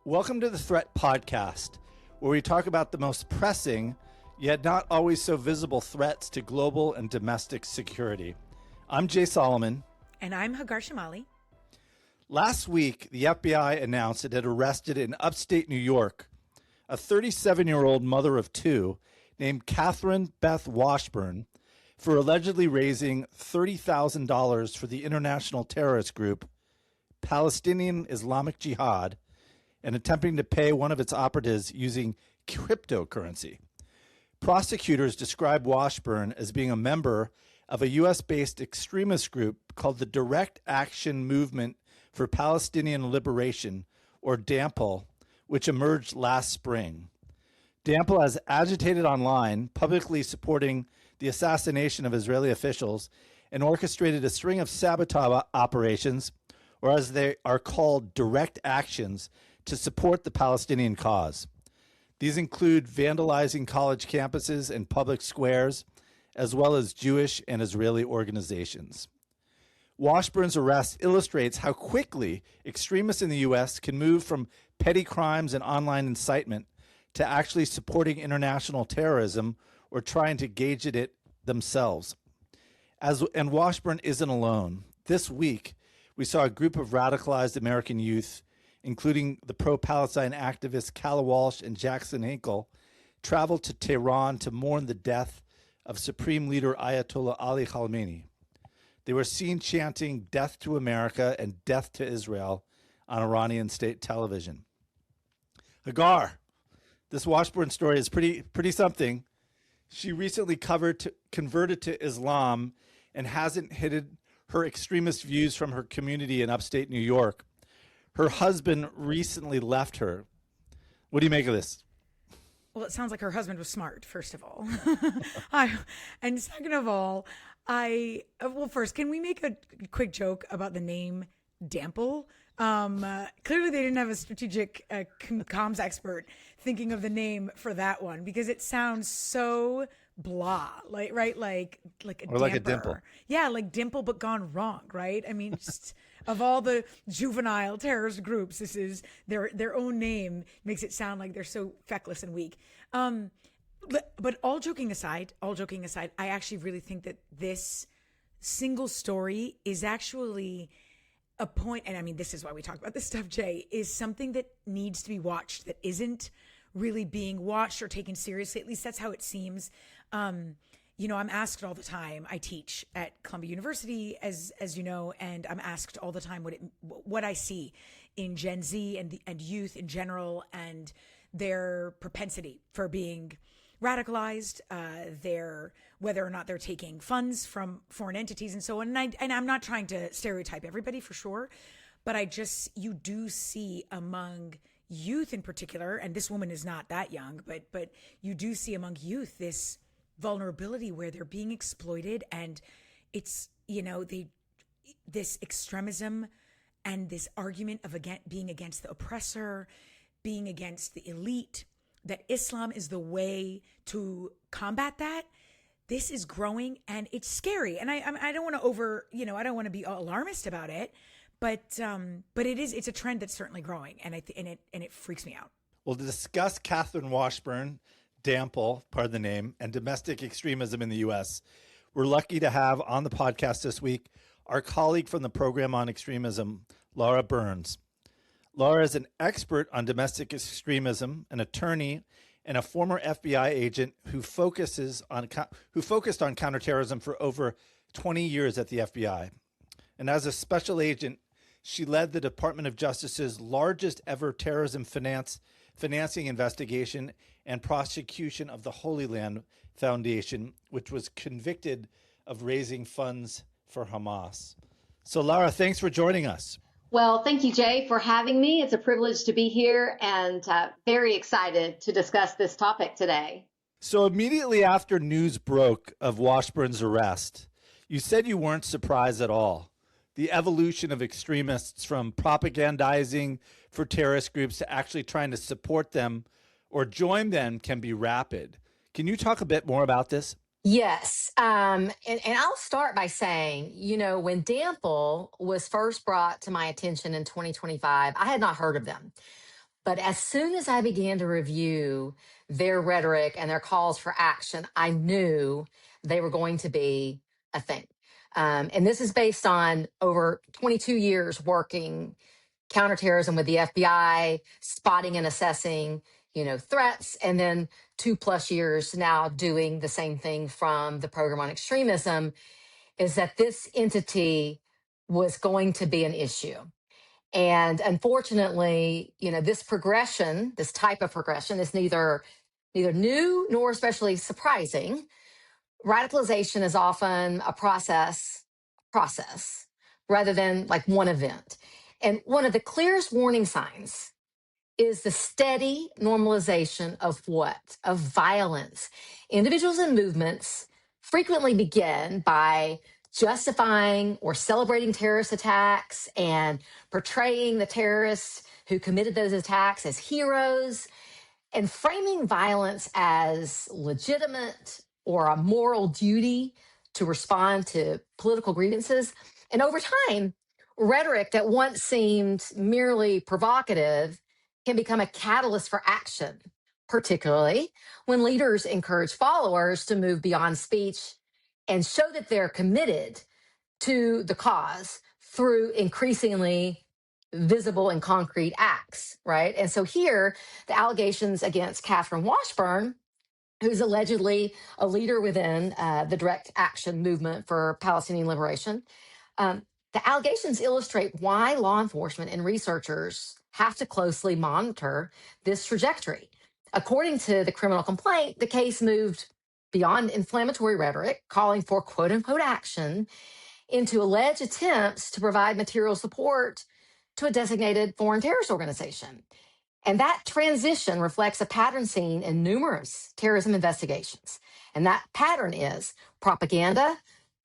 Welcome to the Threat Podcast, where we talk about the most pressing, yet not always so visible threats to global and domestic security. I'm Jay Solomon. And I'm Hagar Chemali. Last week, the FBI announced it had arrested in upstate New York a 37-year-old mother of two named Catherine Beth Washburn for allegedly raising $30,000 for the international terrorist group Palestinian Islamic Jihad and attempting to pay one of its operatives using cryptocurrency. Prosecutors describe Washburn as being a member of a U.S.-based extremist group called the Direct Action Movement for Palestinian Liberation, or Dample, which emerged last spring. Dample has agitated online, publicly supporting the assassination of Israeli officials, and orchestrated a string of sabotage operations, or as they are called, direct actions, to support the Palestinian cause. These include vandalizing college campuses and public squares, as well as Jewish and Israeli organizations. Washburn's arrest illustrates how quickly extremists in the U.S. can move from petty crimes and online incitement to actually supporting international terrorism or trying to gauge it themselves. And Washburn isn't alone. This week, we saw a group of radicalized American youth, including the pro-Palestine activists Calla Walsh and Jackson Hinkle, travel to Tehran to mourn the death of Supreme Leader Ayatollah Ali Khamenei. They were seen chanting "Death to America" and "Death to Israel" on Iranian state television. Hagar, this Washburn story is pretty something. She recently converted to Islam and hasn't hidden her extremist views from her community in upstate New York. Her husband recently left her. What do you make of this? Well, it sounds like her husband was smart, first of all. And second of all, first, can we make a quick joke about the name Dample? Clearly they didn't have a strategic comms expert thinking of the name for that one, because it sounds so blah, like a or like a dimple. Yeah, like dimple, but gone wrong, right? I mean, just of all the juvenile terrorist groups, this is their own name makes it sound like they're so feckless and weak. But all joking aside, I actually really think that this single story is actually a point, and I mean, this is why we talk about this stuff, Jay, is something that needs to be watched, that isn't really being watched or taken seriously. At least that's how it seems. I'm asked all the time. I teach at Columbia University, as you know, and I'm asked all the time what I see in Gen Z and youth in general, and their propensity for being radicalized, whether or not they're taking funds from foreign entities and so on. And I'm not trying to stereotype everybody for sure, but you do see among youth in particular, and this woman is not that young, but you do see among youth this vulnerability where they're being exploited, and it's, this extremism and this argument of being against the oppressor, being against the elite, that Islam is the way to combat that. This is growing and it's scary. And I don't want to I don't want to be alarmist about it, but it's a trend that's certainly growing, and it freaks me out. Well, to discuss Catherine Washburn, Dample, pardon the name, and domestic extremism in the U.S., we're lucky to have on the podcast this week our colleague from the program on extremism, Lara Burns. Lara is an expert on domestic extremism, an attorney, and a former FBI agent who focused on counterterrorism for over 20 years at the FBI. And as a special agent, she led the Department of Justice's largest ever terrorism financing investigation and prosecution of the Holy Land Foundation, which was convicted of raising funds for Hamas. So, Lara, thanks for joining us. Well, thank you, Jay, for having me. It's a privilege to be here, and very excited to discuss this topic today. So immediately after news broke of Washburn's arrest, you said you weren't surprised at all. The evolution of extremists from propagandizing for terrorist groups to actually trying to support them or join them can be rapid. Can you talk a bit more about this? Yes. And I'll start by saying, when Dample was first brought to my attention in 2025, I had not heard of them. But as soon as I began to review their rhetoric and their calls for action, I knew they were going to be a thing. And this is based on over 22 years working counterterrorism with the FBI, spotting and assessing, threats, and then 2+ years now doing the same thing from the program on extremism, is that this entity was going to be an issue. And unfortunately, this type of progression is neither new nor especially surprising. Radicalization is often a process rather than like one event. And one of the clearest warning signs is the steady normalization of what? Of violence. Individuals and movements frequently begin by justifying or celebrating terrorist attacks and portraying the terrorists who committed those attacks as heroes and framing violence as legitimate or a moral duty to respond to political grievances. And over time, rhetoric that once seemed merely provocative can become a catalyst for action, particularly when leaders encourage followers to move beyond speech and show that they're committed to the cause through increasingly visible and concrete acts, right? And so here, the allegations against Catherine Washburn, who's allegedly a leader within the direct action movement for Palestinian liberation, the allegations illustrate why law enforcement and researchers have to closely monitor this trajectory. According to the criminal complaint, the case moved beyond inflammatory rhetoric, calling for quote unquote action, into alleged attempts to provide material support to a designated foreign terrorist organization. And that transition reflects a pattern seen in numerous terrorism investigations. And that pattern is propaganda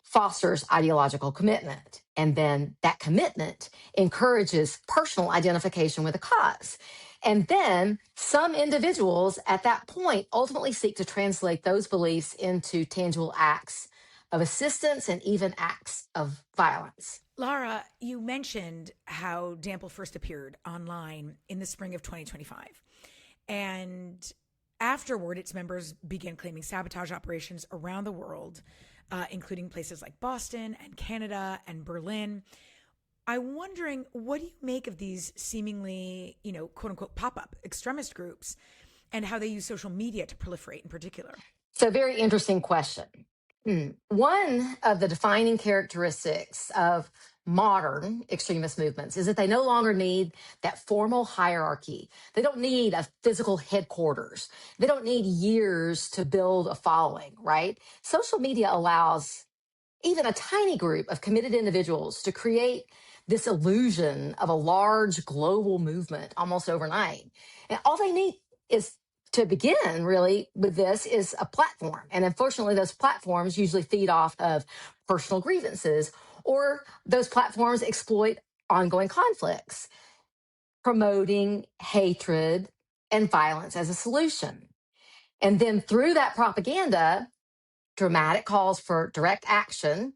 fosters ideological commitment. And then that commitment encourages personal identification with a cause. And then some individuals at that point ultimately seek to translate those beliefs into tangible acts of assistance and even acts of violence. Lara, you mentioned how Dample first appeared online in the spring of 2025. And afterward, its members began claiming sabotage operations around the world, including places like Boston and Canada and Berlin. I'm wondering, what do you make of these seemingly, quote unquote, pop-up extremist groups and how they use social media to proliferate in particular? So, very interesting question. One of the defining characteristics of modern extremist movements is that they no longer need that formal hierarchy. They don't need a physical headquarters. They don't need years to build a following, right? Social media allows even a tiny group of committed individuals to create this illusion of a large global movement almost overnight. And all they need is to begin really with this is a platform. And unfortunately, those platforms usually feed off of personal grievances, or those platforms exploit ongoing conflicts, promoting hatred and violence as a solution. And then through that propaganda, dramatic calls for direct action,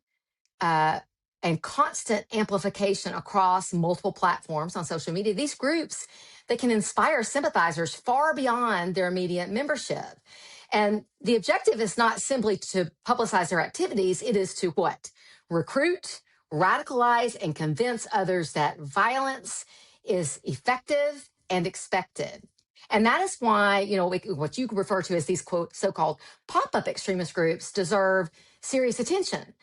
and constant amplification across multiple platforms on social media, these groups, they can inspire sympathizers far beyond their immediate membership. And the objective is not simply to publicize their activities, it is to what? Recruit, radicalize, and convince others that violence is effective and expected. And that is why, what you refer to as these, quote, so-called pop-up extremist groups deserve serious attention.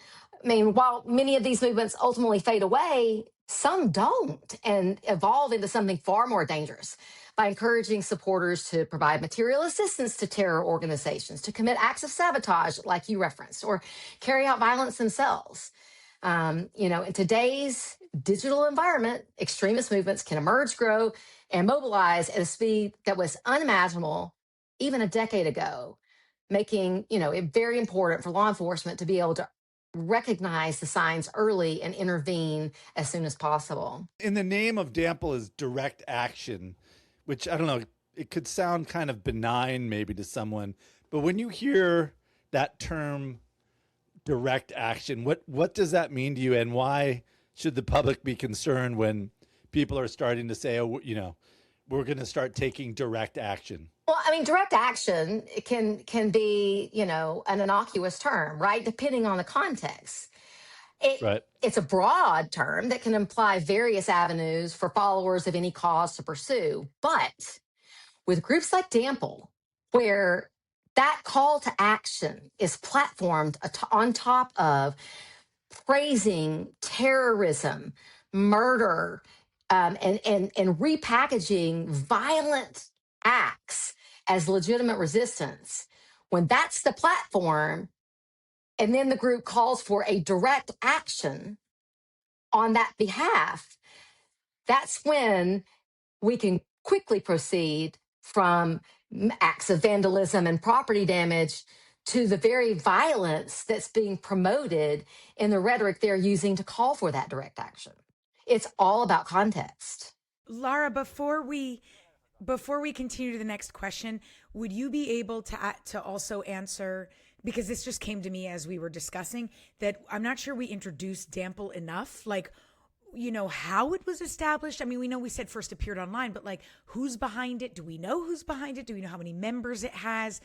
I mean, while many of these movements ultimately fade away, some don't and evolve into something far more dangerous by encouraging supporters to provide material assistance to terror organizations, to commit acts of sabotage, like you referenced, or carry out violence themselves. In today's digital environment, extremist movements can emerge, grow, and mobilize at a speed that was unimaginable even a decade ago, making, it very important for law enforcement to be able to recognize the signs early and intervene as soon as possible. In the name of Dample is direct action, which I don't know, it could sound kind of benign maybe to someone, but when you hear that term direct action, what does that mean to you, and why should the public be concerned when people are starting to say, we're going to start taking direct action? Well, I mean, direct action can be, an innocuous term, right? Depending on the context. Right. It's a broad term that can imply various avenues for followers of any cause to pursue. But with groups like Dample, where that call to action is platformed on top of praising terrorism, murder, and repackaging violent acts as legitimate resistance, when that's the platform, and then the group calls for a direct action on that behalf, that's when we can quickly proceed from acts of vandalism and property damage to the very violence that's being promoted in the rhetoric they're using to call for that direct action. It's all about context. Lara, before we continue to the next question, would you be able to also answer, because this just came to me as we were discussing, that I'm not sure we introduced Dample enough, like, how it was established. I mean, we know we said first appeared online, but like, who's behind it? Do we know who's behind it? Do we know how many members it has?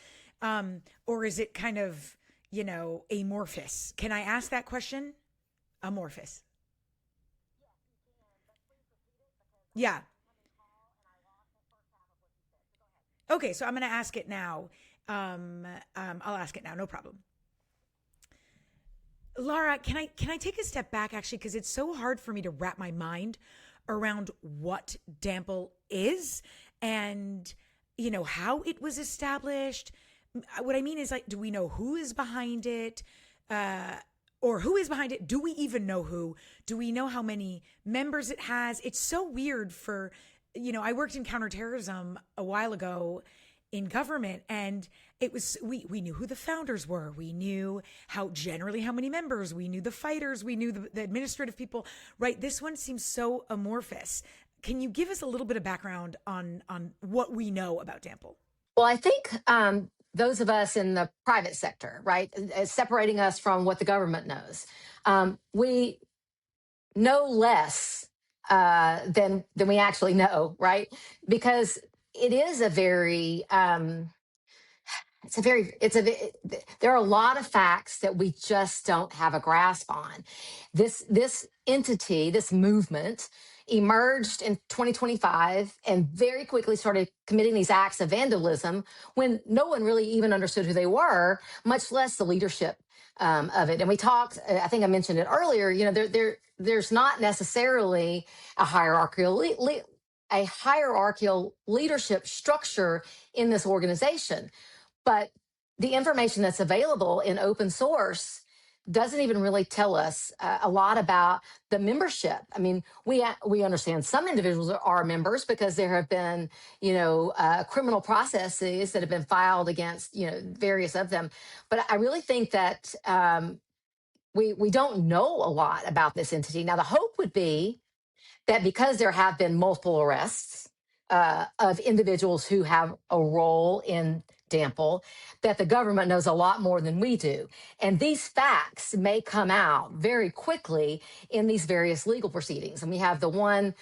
Or is it kind of, amorphous? Can I ask that question? Amorphous. Yeah. Okay, so I'm going to ask it now. I'll ask it now. No problem. Lara, can I take a step back, actually, because it's so hard for me to wrap my mind around what Dample is and, how it was established. What I mean is, like, do we know who is behind it? Or who is behind it? Do we even know who? Do we know how many members it has? It's so weird for, I worked in counterterrorism a while ago in government, and it was, we knew who the founders were. We knew how many members, we knew the fighters, we knew the administrative people, right? This one seems so amorphous. Can you give us a little bit of background on what we know about Dample? Well, I think those of us in the private sector, right, separating us from what the government knows, we know less than we actually know, right? Because it is there are a lot of facts that we just don't have a grasp on. This entity, this movement, emerged in 2025 and very quickly started committing these acts of vandalism when no one really even understood who they were, much less the leadership of it. And we talked, I think I mentioned it earlier, there's not necessarily a hierarchical leadership structure in this organization. But the information that's available in open source doesn't even really tell us a lot about the membership. I mean, we understand some individuals are members because there have been, criminal processes that have been filed against, various of them. But I really think that we don't know a lot about this entity. Now, the hope would be that because there have been multiple arrests of individuals who have a role in Dample, that the government knows a lot more than we do. And these facts may come out very quickly in these various legal proceedings. And we have the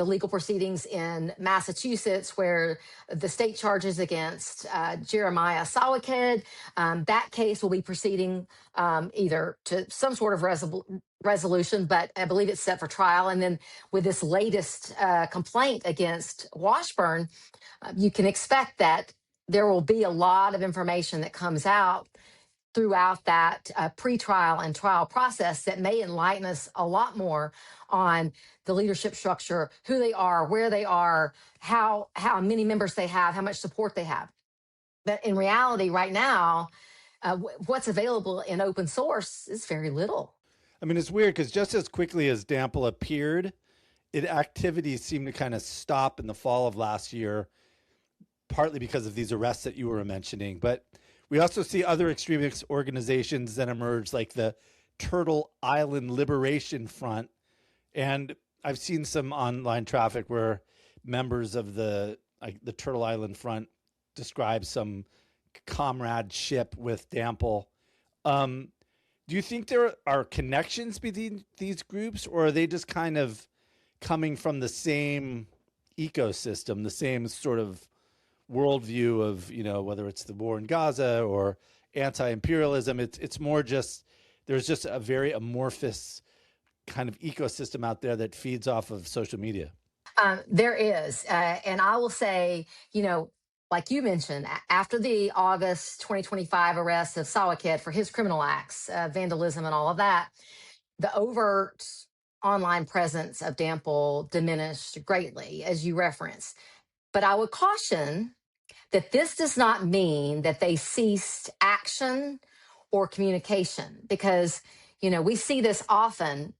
legal proceedings in Massachusetts where the state charges against Jeremiah Sawakid. That case will be proceeding either to some sort of resolution, but I believe it's set for trial. And then with this latest complaint against Washburn, you can expect that there will be a lot of information that comes out throughout that pre-trial and trial process that may enlighten us a lot more on the leadership structure, who they are, where they are, how many members they have, how much support they have. But in reality, right now, what's available in open source is very little. I mean, it's weird because just as quickly as Dample appeared, activities seemed to kind of stop in the fall of last year, partly because of these arrests that you were mentioning. But we also see other extremist organizations that emerge, like the Turtle Island Liberation Front. And I've seen some online traffic where members of the Turtle Island Front describe some comradeship with Dample. Do you think there are connections between these groups, or are they just kind of coming from the same ecosystem, the same sort of worldview of, whether it's the war in Gaza or anti-imperialism. It's more just, there's just a very amorphous kind of ecosystem out there that feeds off of social media. There is. And I will say, like you mentioned, after the August 2025 arrest of Sawaked for his criminal acts, vandalism and all of that, the overt online presence of Dample diminished greatly, as you referenced. But I would caution that this does not mean that they ceased action or communication, because, we see this often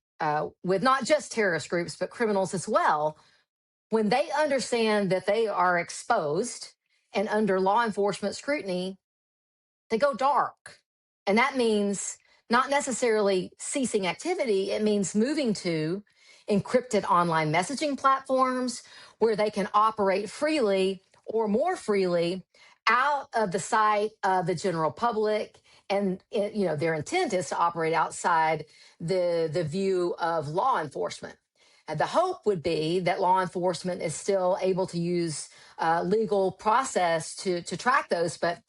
with not just terrorist groups, but criminals as well. When they understand that they are exposed and under law enforcement scrutiny, they go dark. And that means not necessarily ceasing activity. It means moving to encrypted online messaging platforms where they can operate freely or more freely out of the sight of the general public. And, their intent is to operate outside the view of law enforcement. And the hope would be that law enforcement is still able to use legal process to track those. But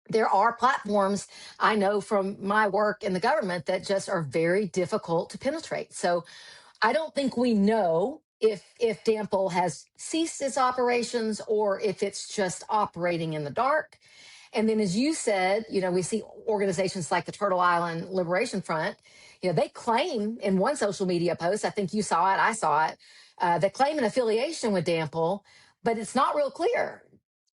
there are platforms I know from my work in the government that just are very difficult to penetrate. So I don't think we know if Dample has ceased its operations or if it's just operating in the dark. And then, as you said, we see organizations like the Turtle Island Liberation Front. They claim in one social media post, I think you saw it, I saw it, they claim an affiliation with Dample, but it's not real clear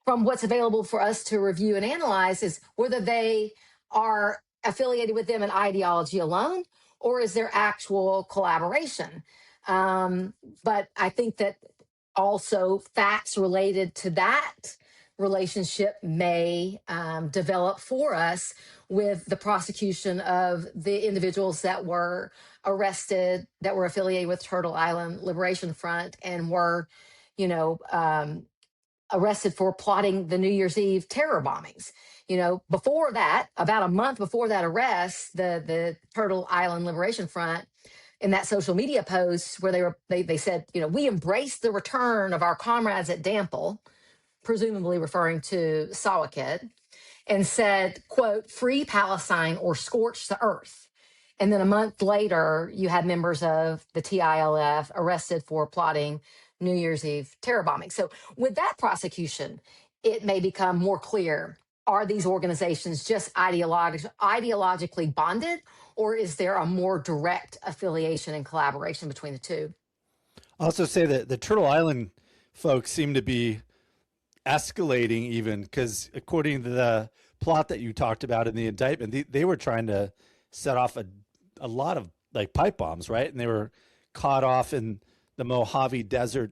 from what's available for us to review and analyze is whether they are affiliated with them in ideology alone, or is there actual collaboration? But I think that also facts related to that relationship may develop for us with the prosecution of the individuals that were arrested, that were affiliated with Turtle Island Liberation Front and were, arrested for plotting the New Year's Eve terror bombings. Before that, about a month before that arrest, the Turtle Island Liberation Front, in that social media post where they said, we embrace the return of our comrades at Dample, presumably referring to Sawaked, and said, quote, free Palestine or scorch the earth. And then a month later, you had members of the TILF arrested for plotting New Year's Eve terror bombing. So with that prosecution, it may become more clear. Are these organizations just ideologically bonded, or is there a more direct affiliation and collaboration between the two? I'll also say that the Turtle Island folks seem to be escalating even, because according to the plot that you talked about in the indictment, they were trying to set off a lot of like pipe bombs, right? And they were caught off in the Mojave Desert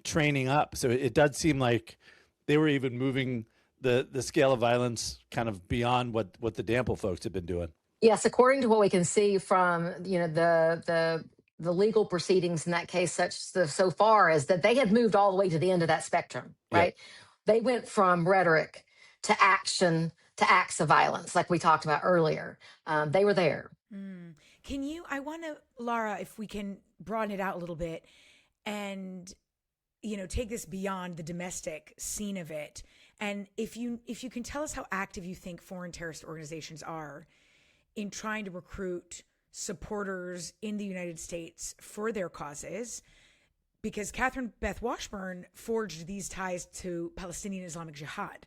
training up. So it does seem like they were even moving the scale of violence kind of beyond what the Dample folks have been doing. Yes, according to what we can see from the legal proceedings in that case, so far as that they had moved all the way to the end of that spectrum, right? Yeah. They went from rhetoric to action to acts of violence, like we talked about earlier. They were there. I want to, Lara, if we can broaden it out a little bit and, take this beyond the domestic scene of it. And if you can tell us how active you think foreign terrorist organizations are in trying to recruit supporters in the United States for their causes, because Catherine Beth Washburn forged these ties to Palestinian Islamic Jihad.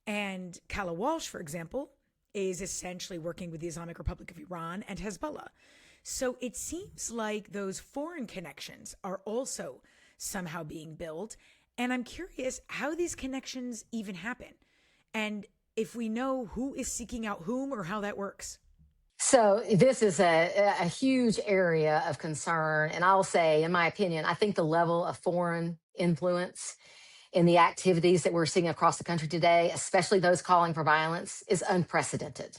And Kala Walsh, for example, is essentially working with the Islamic Republic of Iran and Hezbollah. So it seems like those foreign connections are also somehow being built. And I'm curious how these connections even happen, and if we know who is seeking out whom or how that works. So this is a huge area of concern. And I'll say, in my opinion, I think the level of foreign influence in the activities that we're seeing across the country today, especially those calling for violence, is unprecedented.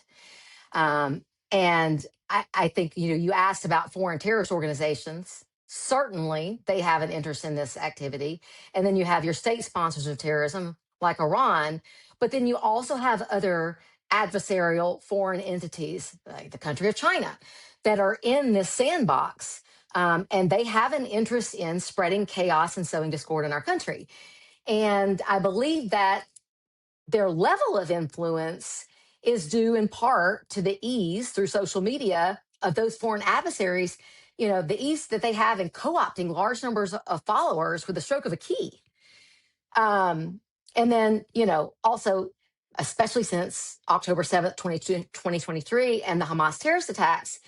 And I think, you asked about foreign terrorist organizations. Certainly, they have an interest in this activity. And then you have your state sponsors of terrorism, like Iran. But then you also have other adversarial foreign entities, like the country of China, that are in this sandbox And they have an interest in spreading chaos and sowing discord in our country. And I believe that their level of influence is due in part to the ease through social media of those foreign adversaries, the ease that they have in co-opting large numbers of followers with the stroke of a key. And then, also, especially since October 7th, 2023, and the Hamas terrorist attacks,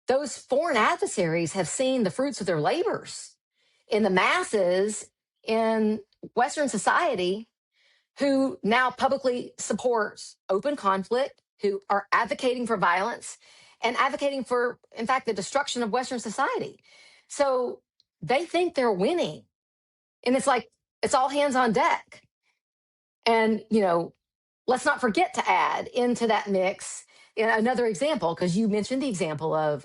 those foreign adversaries have seen the fruits of their labors in the masses in Western society who now publicly supports open conflict, who are advocating for violence and advocating for, in fact, the destruction of Western society. So they think they're winning. And it's like, it's all hands on deck. And, let's not forget to add into that mix another example, because you mentioned the example of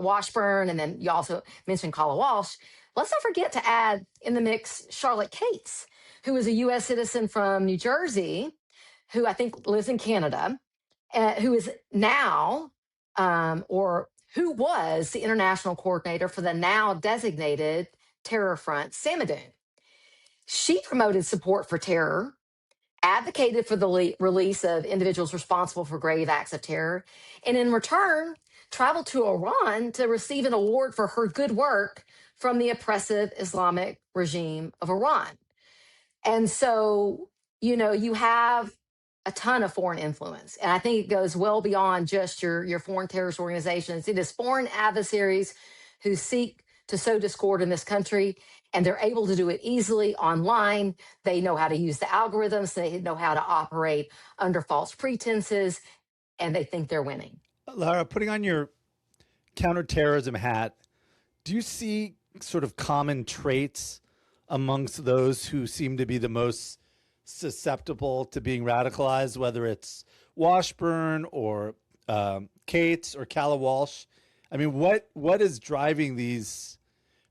Washburn, and then you also mentioned Kala Walsh. Let's not forget to add in the mix Charlotte Cates, who is a U.S. citizen from New Jersey, who I think lives in Canada, who is now, or who was the international coordinator for the now designated terror front, Samadoun. She promoted support for terror, advocated for the release of individuals responsible for grave acts of terror, and in return, traveled to Iran to receive an award for her good work from the oppressive Islamic regime of Iran. And so, you have a ton of foreign influence. And I think it goes well beyond just your foreign terrorist organizations. It is foreign adversaries who seek to sow discord in this country, and they're able to do it easily online. They know how to use the algorithms. They know how to operate under false pretenses, and they think they're winning. Lara, putting on your counterterrorism hat, do you see sort of common traits amongst those who seem to be the most susceptible to being radicalized, whether it's Washburn or Cates or Kala Walsh? I mean, what is driving these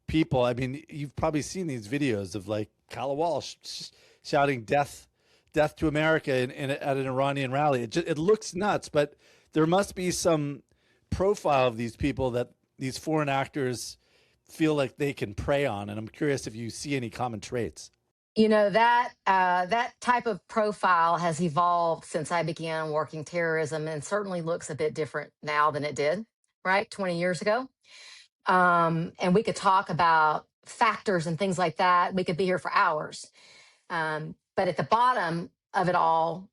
people? I mean, you've probably seen these videos of like Kala Walsh shouting death to America at an Iranian rally. It looks nuts, but there must be some profile of these people that these foreign actors feel like they can prey on. And I'm curious if you see any common traits. That type of profile has evolved since I began working terrorism, and certainly looks a bit different now than it did, right, 20 years ago. And we could talk about factors and things like that. We could be here for hours. But at the bottom of it all,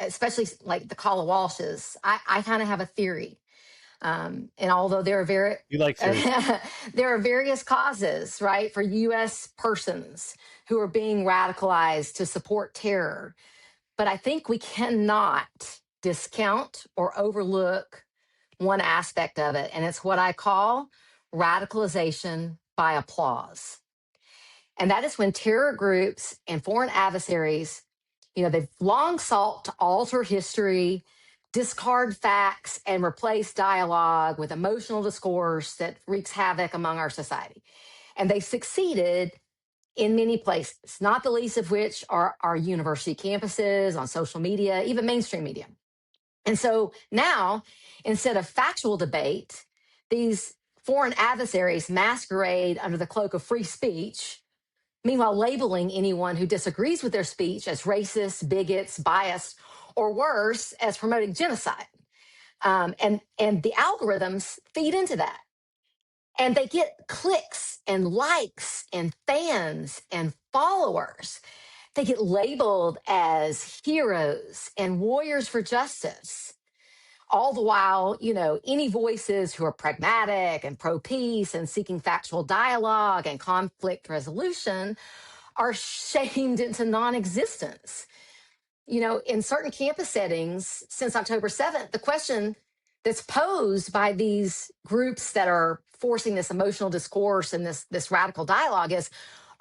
especially like the Kala Walshes, I kind of have a theory. And although there are there are various causes, right, for U.S. persons who are being radicalized to support terror, but I think we cannot discount or overlook one aspect of it, and it's what I call radicalization by applause. And that is when terror groups and foreign adversaries, they've long sought to alter history, discard facts, and replace dialogue with emotional discourse that wreaks havoc among our society. And they succeeded in many places, not the least of which are our university campuses, on social media, even mainstream media. And so now, instead of factual debate, these foreign adversaries masquerade under the cloak of free speech, meanwhile labeling anyone who disagrees with their speech as racist, bigots, biased, or worse, as promoting genocide. And the algorithms feed into that. And they get clicks and likes and fans and followers. They get labeled as heroes and warriors for justice. All the while, any voices who are pragmatic and pro-peace and seeking factual dialogue and conflict resolution are shamed into non-existence. In certain campus settings since October 7th, the question that's posed by these groups that are forcing this emotional discourse and this radical dialogue is,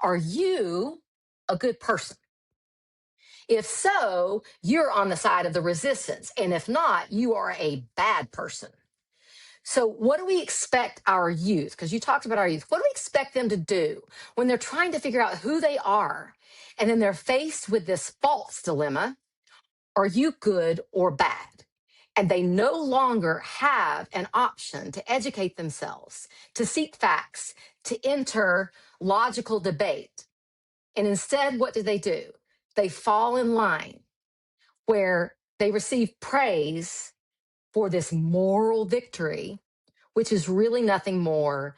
are you a good person? If so, you're on the side of the resistance. And if not, you are a bad person. So what do we expect our youth, because you talked about our youth, what do we expect them to do when they're trying to figure out who they are, and then they're faced with this false dilemma? Are you good or bad? And they no longer have an option to educate themselves, to seek facts, to enter logical debate. And instead, what do? They fall in line where they receive praise for this moral victory, which is really nothing more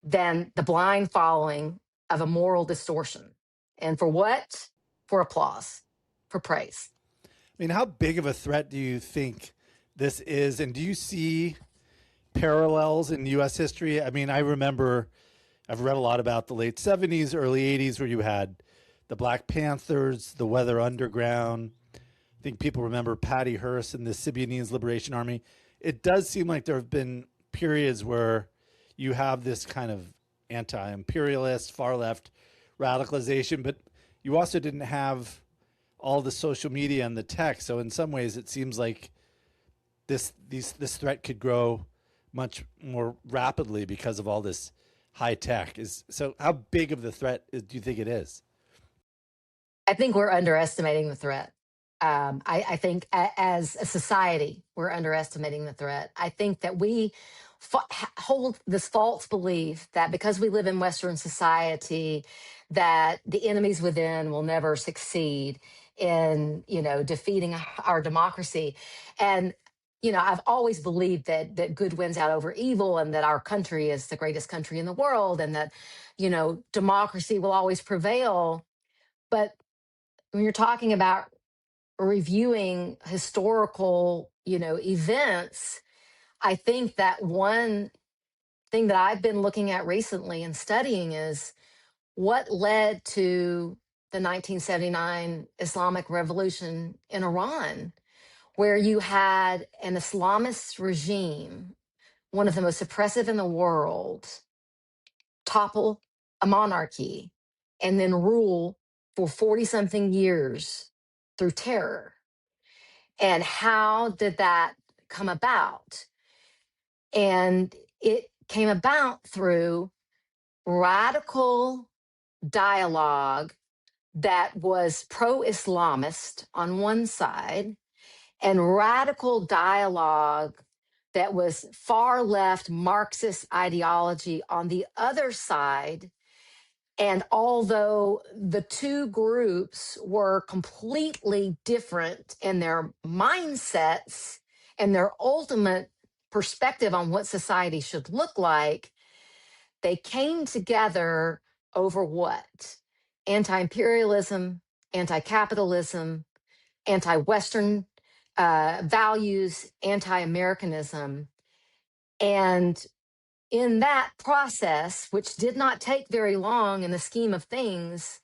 than the blind following of a moral distortion. And for what? For applause, for praise. I mean, how big of a threat do you think this is? And do you see parallels in U.S. history? I mean, I remember I've read a lot about the late 70s, early 80s, where you had the Black Panthers, the Weather Underground. I think people remember Patty Hearst and the Symbionese Liberation Army. It does seem like there have been periods where you have this kind of anti-imperialist, far-left radicalization, but you also didn't have all the social media and the tech. So in some ways, it seems like this threat could grow much more rapidly because of all this high tech. So how big of the threat do you think it is? I think we're underestimating the threat. I think as a society, we're underestimating the threat. I think that we hold this false belief that because we live in Western society, that the enemies within will never succeed in, defeating our democracy. And, I've always believed that good wins out over evil, and that our country is the greatest country in the world, and that, democracy will always prevail. But when you're talking about reviewing historical, events, I think that one thing that I've been looking at recently and studying is what led to the 1979 Islamic Revolution in Iran, where you had an Islamist regime, one of the most oppressive in the world, topple a monarchy and then rule for 40 something years through terror. And how did that come about? And it came about through radical dialogue that was pro-Islamist on one side, and radical dialogue that was far left Marxist ideology on the other side. And although the two groups were completely different in their mindsets and their ultimate perspective on what society should look like, they came together over what? Anti-imperialism, anti-capitalism, anti-Western values, anti-Americanism. And in that process, which did not take very long in the scheme of things,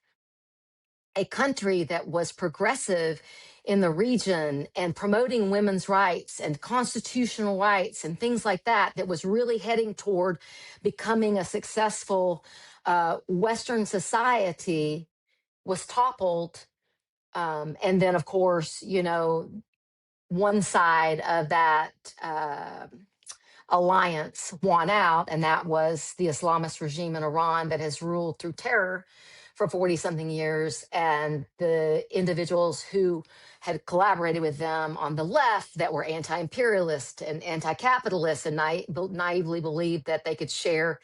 a country that was progressive in the region and promoting women's rights and constitutional rights and things like that, that was really heading toward becoming a successful Western society, was toppled. And then, of course, one side of that alliance won out, and that was the Islamist regime in Iran that has ruled through terror for 40 something years. And the individuals who had collaborated with them on the left that were anti-imperialist and anti-capitalist and naively believed that they could share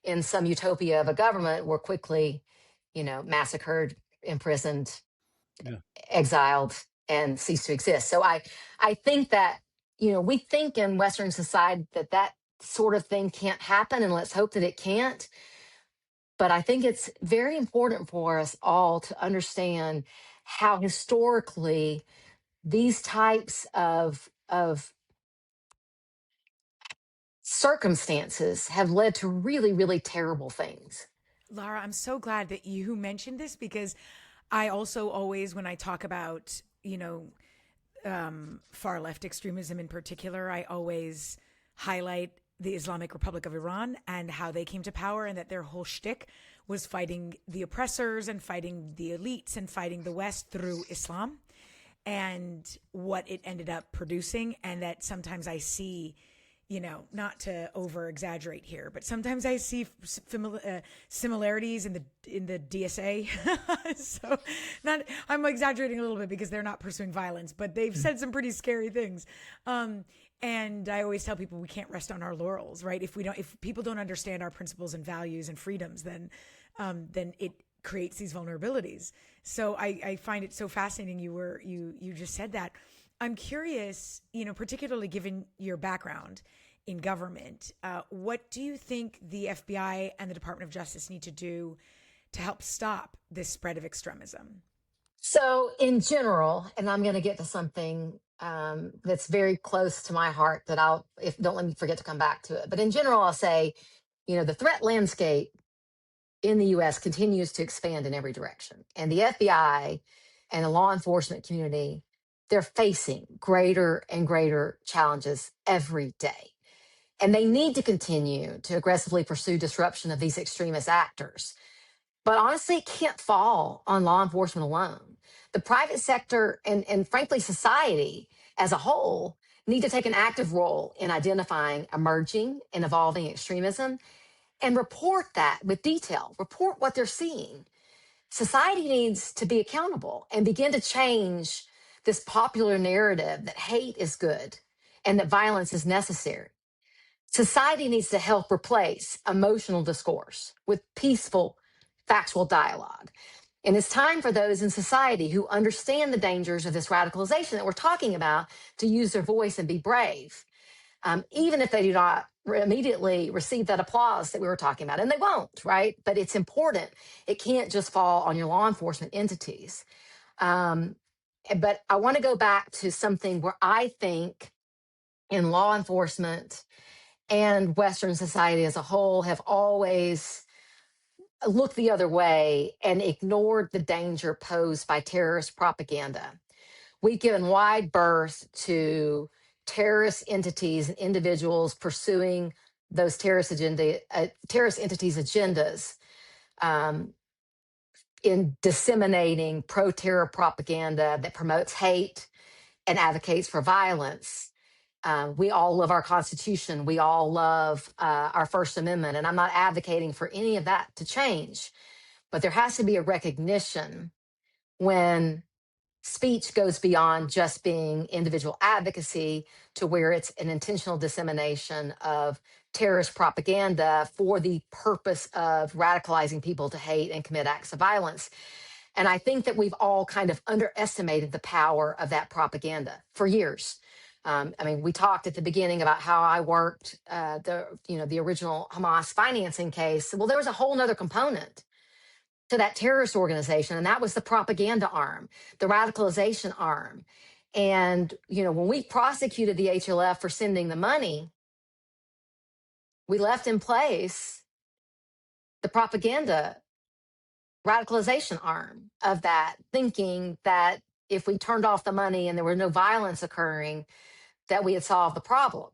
in some utopia of a government were quickly, massacred, imprisoned, exiled, and ceased to exist. So I think that, we think in Western society that sort of thing can't happen, and let's hope that it can't. But I think it's very important for us all to understand how historically these types of circumstances have led to really, really terrible things. Lara, I'm so glad that you mentioned this, because I also always, when I talk about, far left extremism in particular, I always highlight the Islamic Republic of Iran and how they came to power, and that their whole shtick was fighting the oppressors and fighting the elites and fighting the West through Islam, and what it ended up producing. And that sometimes I see not to over exaggerate here, but sometimes I see similarities in the DSA. So, I'm exaggerating a little bit because they're not pursuing violence, but they've said some pretty scary things. And I always tell people we can't rest on our laurels, right? If people don't understand our principles and values and freedoms, then it creates these vulnerabilities. So I find it so fascinating. You just said that. I'm curious, particularly given your background in government, what do you think the FBI and the Department of Justice need to do to help stop this spread of extremism? So, in general, and I'm going to get to something that's very close to my heart that don't let me forget to come back to it. But in general, I'll say, the threat landscape in the US continues to expand in every direction. And the FBI and the law enforcement community, they're facing greater and greater challenges every day. And they need to continue to aggressively pursue disruption of these extremist actors. But honestly, it can't fall on law enforcement alone. The private sector and frankly, society as a whole need to take an active role in identifying emerging and evolving extremism and report that with detail, report what they're seeing. Society needs to be accountable and begin to change this popular narrative that hate is good and that violence is necessary. Society needs to help replace emotional discourse with peaceful, factual dialogue. And it's time for those in society who understand the dangers of this radicalization that we're talking about to use their voice and be brave, even if they do not immediately receive that applause that we were talking about. And they won't, right? But it's important. It can't just fall on your law enforcement entities. But I want to go back to something where I think in law enforcement and Western society as a whole have always looked the other way and ignored the danger posed by terrorist propaganda. We've given wide berth to terrorist entities and individuals pursuing those terrorist entities' agendas in disseminating pro-terror propaganda that promotes hate and advocates for violence. We all love our Constitution. We all love our First Amendment. And I'm not advocating for any of that to change. But there has to be a recognition when speech goes beyond just being individual advocacy to where it's an intentional dissemination of terrorist propaganda for the purpose of radicalizing people to hate and commit acts of violence. And I think that we've all kind of underestimated the power of that propaganda for years. We talked at the beginning about how I worked the original Hamas financing case. Well, there was a whole nother component to that terrorist organization, and that was the propaganda arm, the radicalization arm. And, when we prosecuted the HLF for sending the money, we left in place the propaganda radicalization arm of that, thinking that if we turned off the money and there was no violence occurring, that we had solved the problem.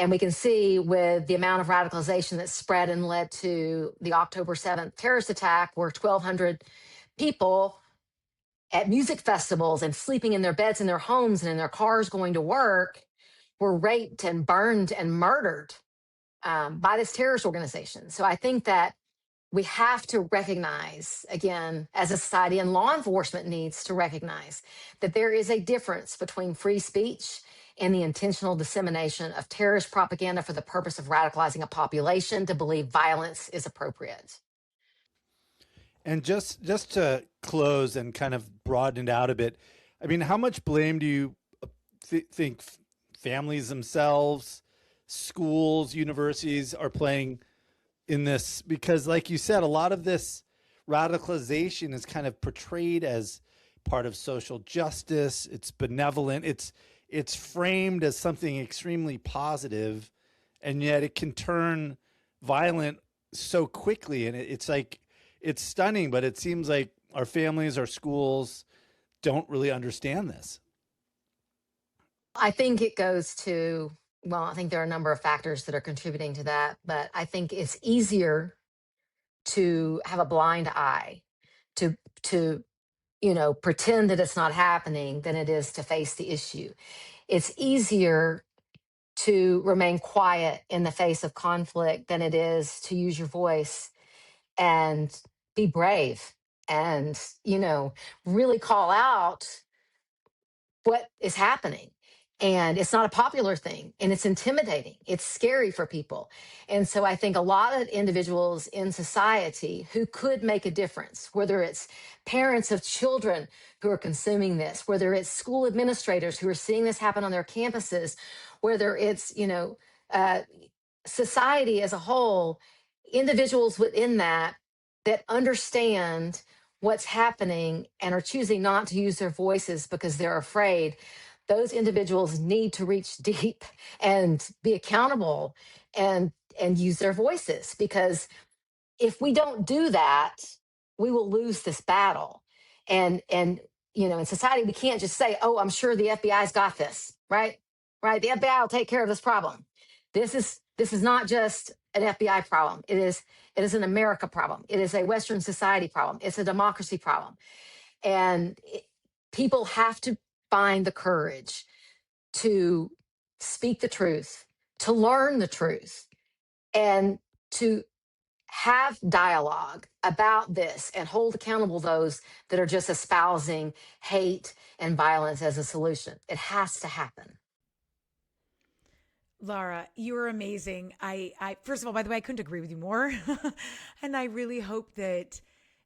And we can see with the amount of radicalization that spread and led to the October 7th terrorist attack, where 1,200 people at music festivals and sleeping in their beds in their homes and in their cars going to work were raped and burned and murdered by this terrorist organization. So I think that we have to recognize, again, as a society, and law enforcement needs to recognize that there is a difference between free speech and the intentional dissemination of terrorist propaganda for the purpose of radicalizing a population to believe violence is appropriate. And just to close and kind of broaden it out a bit, how much blame do you think families themselves, schools, universities are playing in this? Because like you said, a lot of this radicalization is kind of portrayed as part of social justice. It's benevolent. It's framed as something extremely positive, and yet it can turn violent so quickly. And it's stunning, but it seems like our families, our schools don't really understand this. I think it goes to, I think there are a number of factors that are contributing to that, but I think it's easier to have a blind eye to pretend that it's not happening than it is to face the issue. It's easier to remain quiet in the face of conflict than it is to use your voice and be brave and, really call out what is happening. And it's not a popular thing, and it's intimidating. It's scary for people. And so I think a lot of individuals in society who could make a difference, whether it's parents of children who are consuming this, whether it's school administrators who are seeing this happen on their campuses, whether it's, uh, society as a whole, individuals within that understand what's happening and are choosing not to use their voices because they're afraid, those individuals need to reach deep and be accountable and use their voices, because if we don't do that, we will lose this battle. And in society, we can't just say, oh, I'm sure the FBI's got this, right? The FBI will take care of this problem. This is not just an FBI problem. It is an America problem. It is a Western society problem. It's a democracy problem. And people have to find the courage to speak the truth, to learn the truth, and to have dialogue about this and hold accountable those that are just espousing hate and violence as a solution. It has to happen. Lara, you are amazing. I first of all, by the way, I couldn't agree with you more. And I really hope that,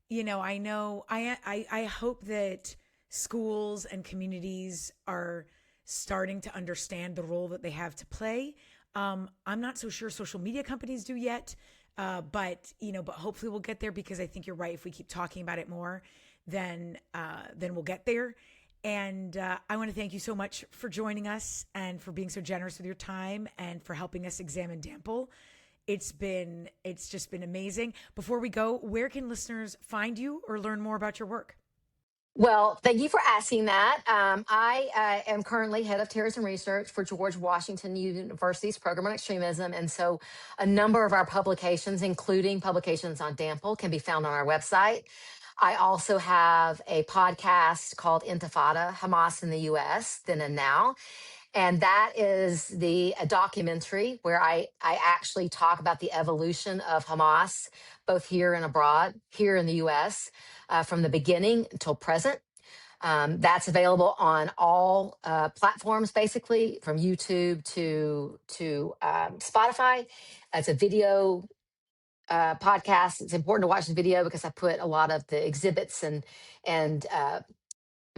I hope that schools and communities are starting to understand the role that they have to play. I'm not so sure social media companies do yet, but hopefully we'll get there, because I think you're right. If we keep talking about it more, then we'll get there. And I want to thank you so much for joining us and for being so generous with your time and for helping us examine Dample. It's just been amazing. Before we go, where can listeners find you or learn more about your work? Well, thank you for asking that. I am currently head of terrorism research for George Washington University's program on extremism. And so a number of our publications, including publications on Dample, can be found on our website. I also have a podcast called Intifada, Hamas in the U.S., Then and Now. And that is a documentary where I actually talk about the evolution of Hamas, both here and abroad, here in the U.S., from the beginning until present. That's available on all platforms, basically, from YouTube to Spotify. It's a video podcast. It's important to watch the video because I put a lot of the exhibits and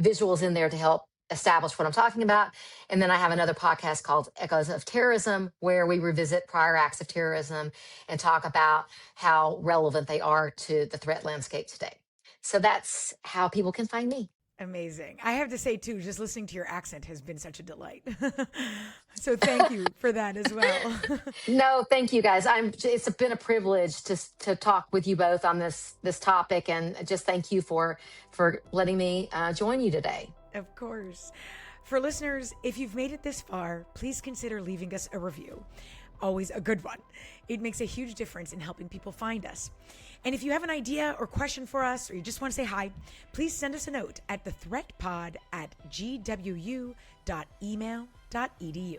visuals in there to help establish what I'm talking about. And then I have another podcast called Echoes of Terrorism, where we revisit prior acts of terrorism and talk about how relevant they are to the threat landscape today. So that's how people can find me. Amazing. I have to say, too, just listening to your accent has been such a delight. So thank you for that as well. No, thank you, guys. It's been a privilege to talk with you both on this topic, and just thank you for letting me join you today. Of course. For listeners, if you've made it this far, please consider leaving us a review. Always a good one. It makes a huge difference in helping people find us. And if you have an idea or question for us, or you just want to say hi, please send us a note at thethreatpod@gwu.email.edu.